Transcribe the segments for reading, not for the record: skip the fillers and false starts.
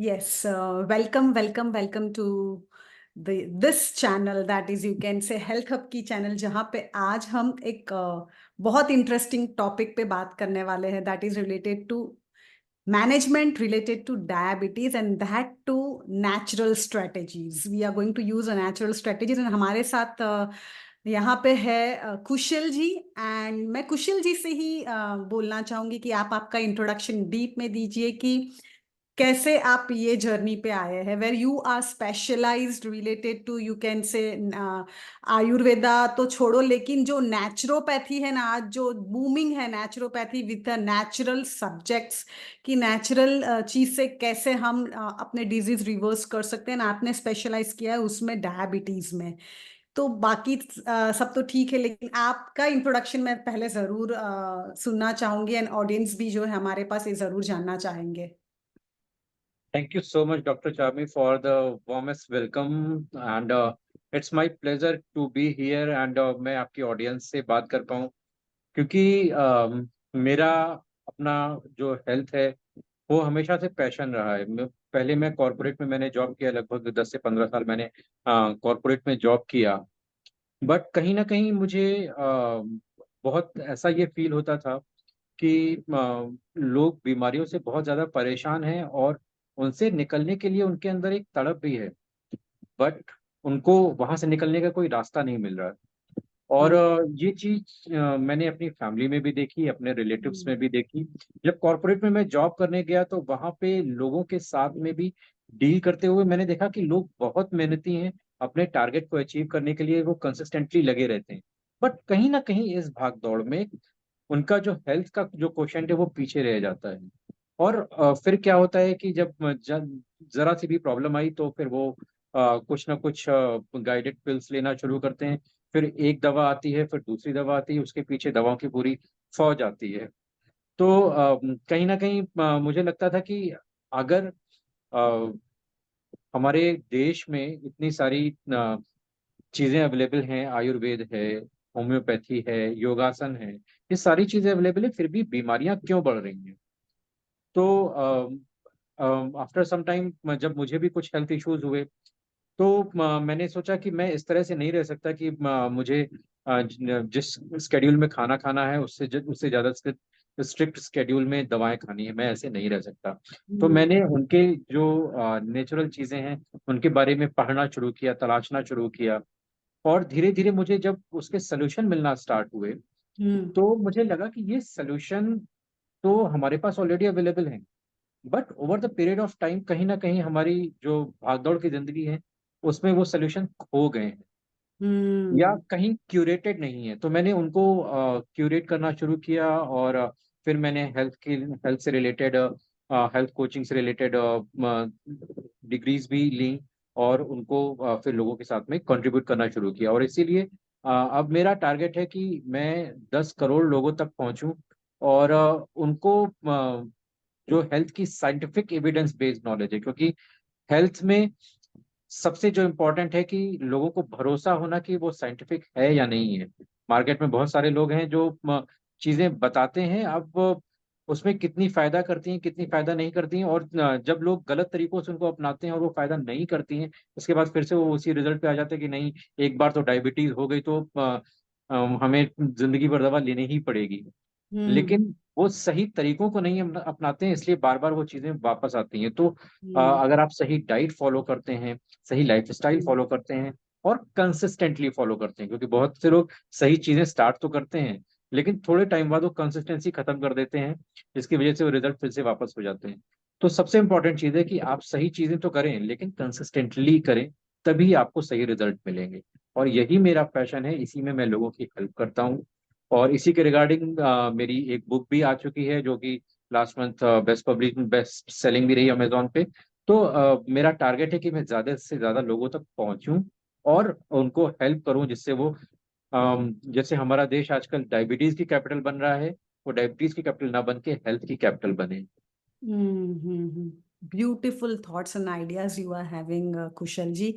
Yes, welcome to this channel, that is you can say Health Hub की channel, जहाँ पे आज हम एक बहुत इंटरेस्टिंग टॉपिक पे बात करने वाले हैं, that is related to management related to diabetes, and that to natural strategies. We are going to use a natural strategies, and हमारे साथ यहाँ पे है कुशल जी। एंड मैं कुशल जी से ही बोलना चाहूंगी कि आप आपका इंट्रोडक्शन डीप में दीजिए कि कैसे आप ये जर्नी पे आए हैं, where you are specialised related to, you can say Ayurveda तो छोड़ो, लेकिन जो नेचुरोपैथी है ना, आज जो बूमिंग है नेचुरोपैथी विथ नेचुरल सब्जेक्ट्स, कि नेचुरल चीज से कैसे हम अपने डिजीज रिवर्स कर सकते हैं ना, आपने स्पेशलाइज किया है उसमें डायबिटीज में। तो बाकी सब तो ठीक है, लेकिन आपका इंट्रोडक्शन मैं पहले जरूर सुनना चाहूंगी, एंड ऑडियंस भी जो है हमारे पास ये जरूर जानना चाहेंगे। Thank you so much, Dr. Chami, for the warmest welcome. And it's my pleasure to be here and मैं आपकी ऑडियंस से बात कर पाऊँ क्योंकि मेरा अपना जो हेल्थ है वो हमेशा से पैशन रहा है। पहले मैं कॉरपोरेट में मैंने जॉब किया, लगभग 10 से 15 साल मैंने कॉरपोरेट में जॉब किया। बट कहीं ना कहीं मुझे बहुत ऐसा ये फील होता था कि लोग बीमारियों से बहुत ज़्यादा परेशान हैं और उनसे निकलने के लिए उनके अंदर एक तड़प भी है, बट उनको वहां से निकलने का कोई रास्ता नहीं मिल रहा है। और हम्म। ये चीज मैंने अपनी फैमिली में भी देखी, अपने रिलेटिव्स हम्म। में भी देखी। जब कॉरपोरेट में मैं जॉब करने गया तो वहां पे लोगों के साथ में भी डील करते हुए मैंने देखा कि लोग बहुत मेहनती हैं, अपने टारगेट को अचीव करने के लिए वो कंसिस्टेंटली लगे रहते हैं। बट कहीं ना कहीं इस भाग दौड़ में उनका जो हेल्थ का जो क्वेश्चन है वो पीछे रह जाता है। और फिर क्या होता है कि जब जरा सी भी प्रॉब्लम आई तो फिर वो कुछ ना कुछ गाइडेड पिल्स लेना शुरू करते हैं। फिर एक दवा आती है, फिर दूसरी दवा आती है, उसके पीछे दवाओं की पूरी फौज आती है। तो कहीं ना कहीं मुझे लगता था कि अगर अ, हमारे देश में इतनी सारी चीजें अवेलेबल हैं, आयुर्वेद है, होम्योपैथी है, योगासन है, ये सारी चीजें अवेलेबल है, फिर भी बीमारियां क्यों बढ़ रही हैं? तो आफ्टर सम टाइम जब मुझे भी कुछ हेल्थ इश्यूज हुए तो मैंने सोचा कि मैं इस तरह से नहीं रह सकता कि मुझे जिस स्केड्यूल में खाना खाना है उससे ज़्यादा स्ट्रिक्ट स्केड्यूल में दवाएं खानी है, मैं ऐसे नहीं रह सकता। तो हम्म। मैंने उनके जो नेचुरल चीज़ें हैं उनके बारे में पढ़ना शुरू किया, तलाशना शुरू किया। और धीरे धीरे मुझे जब उसके सोल्यूशन मिलना स्टार्ट हुए हम्म। तो मुझे लगा कि ये सोल्यूशन तो हमारे पास ऑलरेडी अवेलेबल है, but over the period of time कहीं ना कहीं हमारी जो भागदौड़ की जिंदगी है उसमें वो सोल्यूशन खो गए हैं या हम्म। कहीं क्यूरेटेड नहीं है। तो मैंने उनको क्यूरेट करना शुरू किया। और फिर मैंने हेल्थ से रिलेटेड, हेल्थ कोचिंग से रिलेटेड डिग्रीज भी ली और उनको फिर लोगों के साथ में कंट्रीब्यूट करना शुरू किया। और इसीलिए अब मेरा टारगेट है कि मैं 10 करोड़ लोगों तक पहुंचूं और उनको जो हेल्थ की साइंटिफिक एविडेंस बेस्ड नॉलेज है, क्योंकि हेल्थ में सबसे जो इम्पोर्टेंट है कि लोगों को भरोसा होना कि वो साइंटिफिक है या नहीं है। मार्केट में बहुत सारे लोग हैं जो चीजें बताते हैं, अब उसमें कितनी फायदा करती हैं कितनी फायदा नहीं करती हैं, और जब लोग गलत तरीकों से उनको अपनाते हैं और वो फायदा नहीं करती हैं, उसके बाद फिर से वो उसी रिजल्ट पे आ जाते हैं कि नहीं, एक बार तो डायबिटीज हो गई तो हमें जिंदगी भर दवा लेनी ही पड़ेगी। हम्म। लेकिन वो सही तरीकों को नहीं अपनाते हैं, इसलिए बार बार वो चीजें वापस आती हैं। तो हम्म। अगर आप सही डाइट फॉलो करते हैं, सही लाइफस्टाइल हम्म। फॉलो करते हैं और कंसिस्टेंटली फॉलो करते हैं, क्योंकि बहुत से लोग सही चीजें स्टार्ट तो करते हैं लेकिन थोड़े टाइम बाद वो कंसिस्टेंसी खत्म कर देते हैं, जिसकी वजह से वो रिजल्ट फिर से वापस हो जाते हैं। तो सबसे इंपॉर्टेंट चीज है कि आप सही चीजें तो करें लेकिन कंसिस्टेंटली करें, तभी आपको सही रिजल्ट मिलेंगे। और यही मेरा पैशन है, इसी में मैं लोगों की हेल्प करता हूँ। और इसी के रिगार्डिंग मेरी एक बुक भी आ चुकी है जो कि लास्ट मंथ बेस्ट सेलिंग भी रही अमेजोन पे। तो मेरा टारगेट है कि मैं ज्यादा से ज्यादा लोगों तक पहुंचूं और उनको हेल्प करूं, जिससे वो जैसे हमारा देश आजकल डायबिटीज की कैपिटल बन रहा है, वो डायबिटीज की कैपिटल ना बन के हेल्थ की कैपिटल बने। Beautiful thoughts and ideas you are having Kushal ji.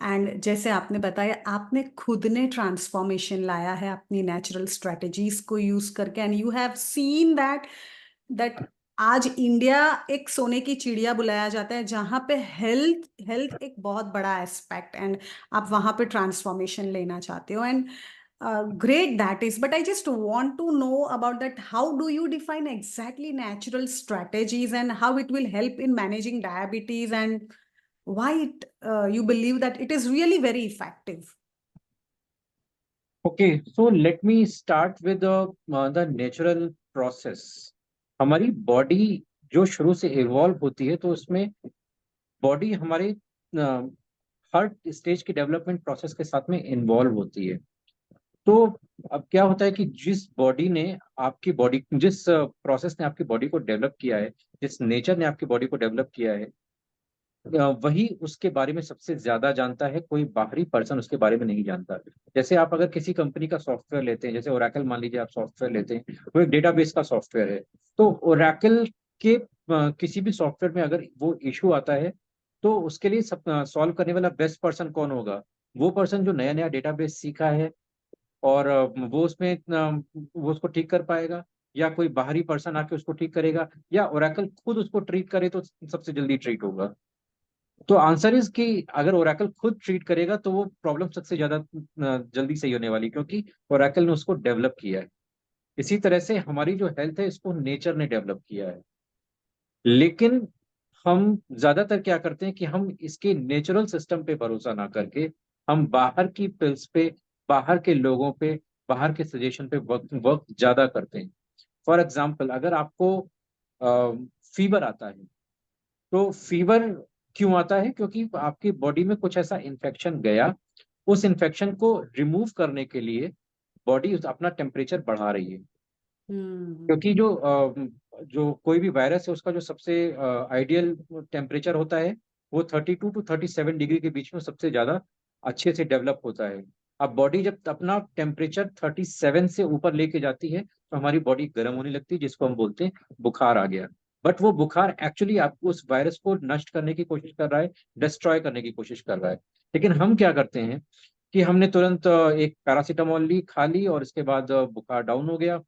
And जैसे आपने बताया, आपने खुद ने ट्रांसफॉर्मेशन लाया है अपनी नेचुरल स्ट्रेटजीज को यूज करके, and you have seen that आज इंडिया एक सोने की चिड़िया बुलाया जाता है, जहां पे हेल्थ हेल्थ एक बहुत बड़ा एस्पेक्ट, एंड आप वहां पे ट्रांसफॉर्मेशन लेना चाहते हो, and great that is. But I just want to know about that. How do you define exactly natural strategies and how it will help in managing diabetes, and why you believe that it is really very effective? Okay, so let me start with the natural process. हमारी body जो शुरू से evolve होती है, तो उसमें body हमारे हर stage की डेवलपमेंट प्रोसेस के साथ में इन्वॉल्व होती है। तो अब क्या होता है कि जिस बॉडी ने आपकी बॉडी, जिस प्रोसेस ने आपकी बॉडी को डेवलप किया है, जिस नेचर ने आपकी बॉडी को डेवलप किया है, वही उसके बारे में सबसे ज्यादा जानता है। कोई बाहरी पर्सन उसके बारे में नहीं जानता। जैसे आप अगर किसी कंपनी का सॉफ्टवेयर लेते हैं, जैसे ओरेकल मान लीजिए, आप सॉफ्टवेयर लेते हैं, वो एक डेटाबेस का सॉफ्टवेयर है। तो ओरेकल के किसी भी सॉफ्टवेयर में अगर वो इशू आता है, तो उसके लिए सॉल्व करने वाला बेस्ट पर्सन कौन होगा? वो पर्सन जो नया नया डेटाबेस सीखा है, और वो उसमें वो उसको ठीक कर पाएगा, या कोई बाहरी पर्सन आके उसको ठीक करेगा, या ओरेकल खुद उसको ट्रीट करे तो सबसे जल्दी ट्रीट होगा? तो आंसर इज कि अगर ओरेकल खुद ट्रीट करेगा तो वो प्रॉब्लम सबसे ज्यादा जल्दी सही होने वाली, क्योंकि ओरेकल ने उसको डेवलप किया है। इसी तरह से हमारी जो हेल्थ है, इसको नेचर ने डेवलप किया है। लेकिन हम ज्यादातर क्या करते हैं कि हम इसके नेचुरल सिस्टम पे भरोसा ना करके, हम बाहर की पिल्स पे, बाहर के लोगों पे, बाहर के सजेशन पे वक्त वक्त ज्यादा करते हैं। फॉर एग्जाम्पल, अगर आपको फीवर आता है, तो फीवर क्यों आता है? क्योंकि आपकी बॉडी में कुछ ऐसा इन्फेक्शन गया। उस इन्फेक्शन को रिमूव करने के लिए बॉडी अपना टेम्परेचर बढ़ा रही है। Hmm. क्योंकि जो कोई भी वायरस है, उसका जो सबसे आइडियल टेम्परेचर होता है, वो 32 to 37 डिग्री के बीच में सबसे ज्यादा अच्छे से डेवलप होता है। अब बॉडी जब अपना टेम्परेचर 37 से ऊपर लेके जाती है, तो हमारी बॉडी गर्म होने लगती है, जिसको हम बोलते हैं बुखार आ गया। बट वो बुखार एक्चुअली आपको उस वायरस को नष्ट करने की कोशिश कर रहा है, डिस्ट्रॉय करने की कोशिश कर रहा है। लेकिन हम क्या करते हैं कि हमने तुरंत एक पैरासीटामोल ली, खा ली, और इसके बाद बुखार डाउन हो गया।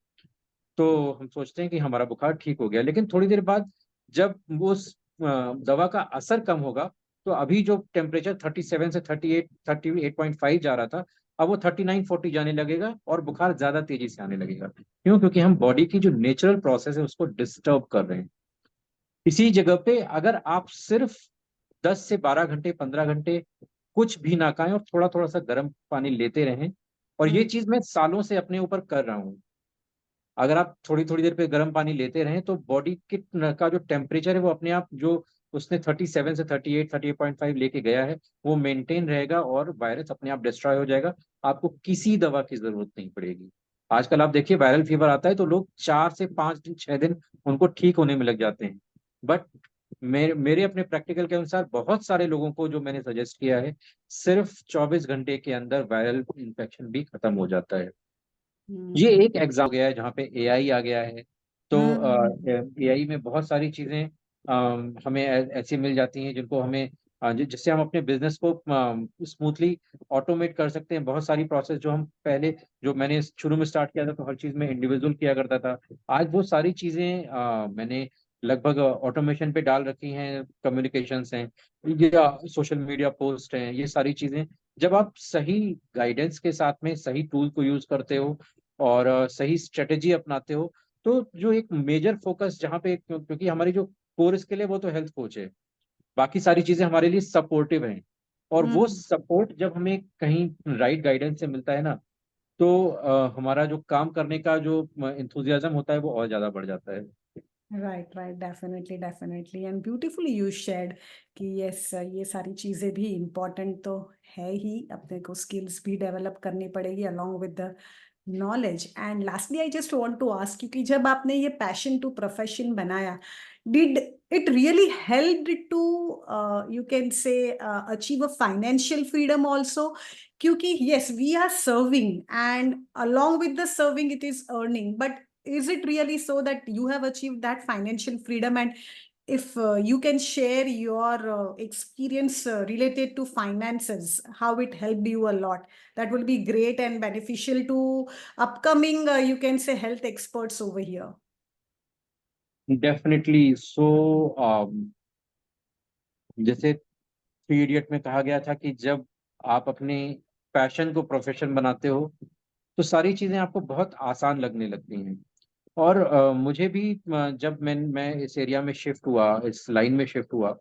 तो हम सोचते हैं कि हमारा बुखार ठीक हो गया। लेकिन थोड़ी देर बाद जब वो उस दवा का असर कम होगा, तो अभी जो टेम्परेचर 37 से 38 38.5 जा रहा था, अब वो 39 40 जाने लगेगा, और बुखार ज्यादा तेजी से आने लगेगा। क्यों? क्योंकि हम बॉडी की जो नेचुरल प्रोसेस है, उसको डिस्टर्ब कर रहे हैं। इसी जगह पे अगर आप सिर्फ 10 से 12 घंटे, 15 घंटे कुछ भी ना खाएं, और थोड़ा थोड़ा सा गर्म पानी लेते रहें, और ये Hmm. चीज मैं सालों से अपने ऊपर कर रहा हूँ। अगर आप थोड़ी थोड़ी देर पे गर्म पानी लेते रहें, तो बॉडी के का जो टेम्परेचर है, वो अपने आप, जो उसने 37 से 38 38.5 लेके गया है, वो मेंटेन रहेगा, और वायरस अपने आप डिस्ट्रॉय हो जाएगा। आपको किसी दवा की जरूरत नहीं पड़ेगी। आजकल आप देखिए, वायरल फीवर आता है तो लोग 4 से 5 दिन, 6 दिन उनको ठीक होने में लग जाते हैं। बट मेरे अपने प्रैक्टिकल के अनुसार, बहुत सारे लोगों को जो मैंने सजेस्ट किया है, सिर्फ 24 घंटे के अंदर वायरल इन्फेक्शन भी खत्म हो जाता है। ये Hmm. एक एग्जाम गया है जहाँ पे एआई आ गया है। तो Hmm. एआई में बहुत सारी चीजें हमें ऐसी मिल जाती हैं, जिनको हमें जिससे हम अपने बिजनेस को स्मूथली ऑटोमेट कर सकते हैं। बहुत सारी प्रोसेस जो हम पहले, जो मैंने शुरू में स्टार्ट किया था, तो हर चीज में इंडिविजुअल किया करता था। आज वो सारी चीजें मैंने लगभग ऑटोमेशन पे डाल रखी हैं। कम्युनिकेशंस हैं, या सोशल मीडिया पोस्ट हैं, ये सारी चीजें जब आप सही गाइडेंस के साथ में सही टूल को यूज करते हो, और सही स्ट्रेटेजी अपनाते हो, तो जो एक मेजर फोकस जहाँ पे, क्योंकि हमारी जो कोर स्किल है, वो तो हेल्थ कोच है, बाकी सारी चीजें हमारे लिए सपोर्टिव हैं। और वो Hmm. सपोर्ट जब हमें कहीं राइट गाइडेंस से मिलता है ना, तो हमारा जो काम करने का जो इंथुजियाज्म होता है, वो और ज्यादा बढ़ जाता है। Right, right, definitely, definitely, and beautifully you shared कि yes, ये सारी चीजें भी important तो है ही, अपने को skills भी develop करनी पड़ेगी along with the knowledge. And lastly, I just want to ask you कि जब आपने ये passion to profession बनाया, did it really helped to you can say achieve a financial freedom also? क्योंकि yes, we are serving, and along with the serving, it is earning, but is it really so that you have achieved that financial freedom? And if you can share your experience related to finances, how it helped you a lot, that will be great and beneficial to upcoming you can say health experts over here. Definitely. So जैसे three idiot में कहा गया था कि जब आप अपने passion को प्रोफेशन बनाते हो तो सारी चीजें आपको बहुत आसान लगने लगती हैं। और मुझे भी जब मैं इस एरिया में शिफ्ट हुआ, इस लाइन में शिफ्ट हुआ,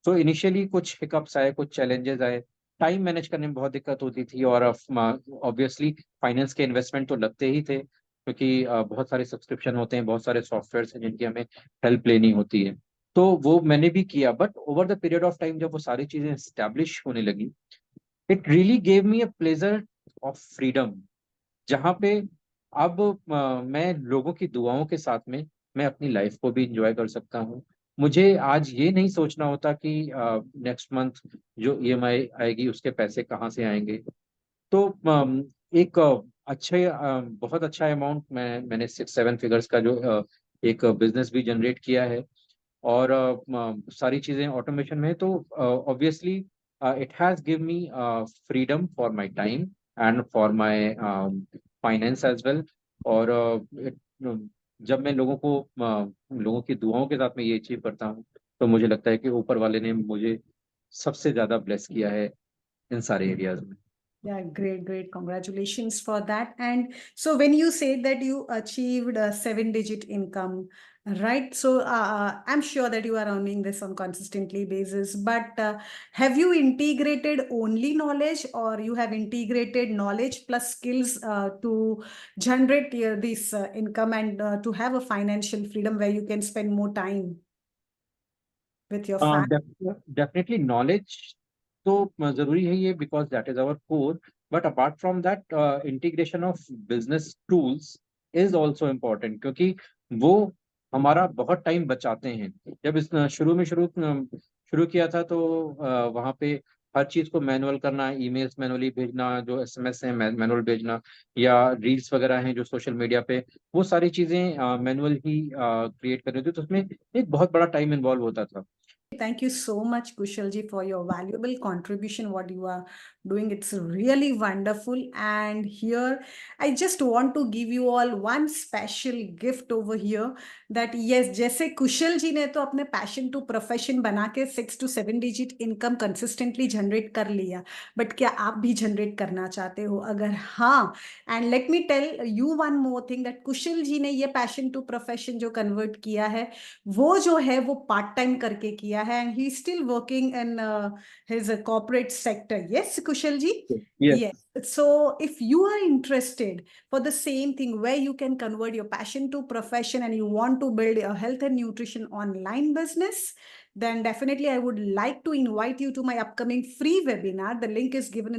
तो इनिशियली कुछ हिकअप्स आए, कुछ चैलेंजेस आए। टाइम मैनेज करने में बहुत दिक्कत होती थी, और ऑब्वियसली फाइनेंस के इन्वेस्टमेंट तो लगते ही थे, क्योंकि बहुत सारे सब्सक्रिप्शन होते हैं, बहुत सारे सॉफ्टवेयर हैं जिनकी हमें हेल्प लेनी होती है। तो वो मैंने भी किया, but over the period of time जब वो सारी चीजें स्टैब्लिश होने लगी, it really gave me a pleasure of freedom, जहाँ पे अब मैं लोगों की दुआओं के साथ में मैं अपनी लाइफ को भी इंजॉय कर सकता हूँ। मुझे आज ये नहीं सोचना होता कि नेक्स्ट मंथ जो ईएमआई आएगी उसके पैसे कहाँ से आएंगे। तो एक बहुत अच्छा अमाउंट मैंने 6-7 फिगर्स का जो एक बिजनेस भी जनरेट किया है। और सारी चीजें ऑटोमेशन में है, तो obviously it has give me freedom for my time and for my finance as well. और जब मैं लोगों की दुआओं के साथ में ये अचीव करता हूँ, तो मुझे लगता है कि ऊपर वाले ने मुझे सबसे ज्यादा ब्लेस किया है इन सारे एरियाज में। Yeah, great, great. Congratulations for that. And so when you say that you achieved a seven-digit income, right? So I'm sure that you are earning this on consistently basis, but have you integrated only knowledge, or you have integrated knowledge plus skills to generate this income and to have a financial freedom where you can spend more time with your family? Definitely knowledge तो जरूरी है ये, because that is our core. But apart from that, integration of business tools is also important, क्योंकि वो हमारा बहुत time बचाते हैं। जब इस शुरू किया था, तो वहाँ पे हर चीज को मैनुअल करना, ईमेल्स मैनुअली भेजना, जो एसएमएस है मैनुअल भेजना, या रील्स वगैरह हैं जो सोशल मीडिया पे, वो सारी चीजें मैनुअल ही क्रिएट करनी होती, तो उसमें एक बहुत बड़ा टाइम इन्वॉल्व होता था। Thank you so much, Kushalji, for your valuable contribution. What you are doing, it's really wonderful. And here, I just want to give you all one special gift over here. That yes, जैसे कुशल जी ने तो अपने passion to profession बना के 6 to 7 digit income consistently generate कर लिया, but क्या आप भी जनरेट करना चाहते हो? अगर हाँ, and let me tell you one more thing, that Kushal ji ने ये पैशन टू प्रोफेशन जो कन्वर्ट किया है, वो जो है वो पार्ट टाइम करके किया है, and he still working in his corporate sector. Yes Kushal ji? Yes. Yes. So if you are interested for the same thing where you can convert your passion to profession and you want to build a health and nutrition online business, then definitely I would like to invite you to my upcoming free webinar. The link is given in the